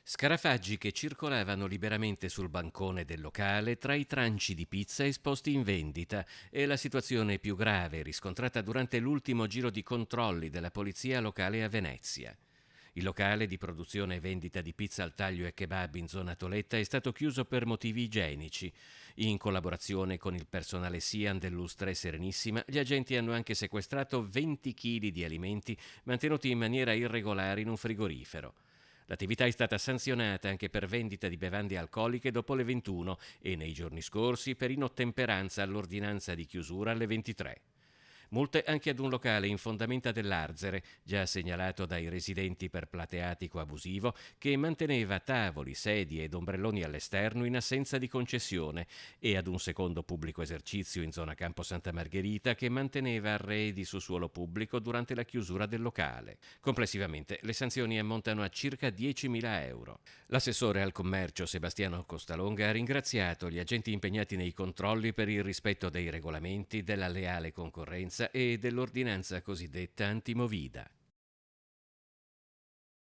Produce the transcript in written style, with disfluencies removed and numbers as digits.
Scarafaggi che circolavano liberamente sul bancone del locale tra i tranci di pizza esposti in vendita è la situazione più grave riscontrata durante l'ultimo giro di controlli della polizia locale a Venezia. Il locale di produzione e vendita di pizza al taglio e kebab in zona Toletta è stato chiuso per motivi igienici. In collaborazione con il personale SIAN dell'Ustra e Serenissima, gli agenti hanno anche sequestrato 20 kg di alimenti mantenuti in maniera irregolare in un frigorifero. L'attività è stata sanzionata anche per vendita di bevande alcoliche dopo le 21 e nei giorni scorsi per inottemperanza all'ordinanza di chiusura alle 23. Multe anche ad un locale in fondamenta dell'Arzere, già segnalato dai residenti per plateatico abusivo, che manteneva tavoli, sedie ed ombrelloni all'esterno in assenza di concessione, e ad un secondo pubblico esercizio in zona Campo Santa Margherita che manteneva arredi su suolo pubblico durante la chiusura del locale. Complessivamente le sanzioni ammontano a circa 10.000 euro. L'assessore al commercio Sebastiano Costalonga ha ringraziato gli agenti impegnati nei controlli per il rispetto dei regolamenti, della leale concorrenza e dell'ordinanza cosiddetta antimovida.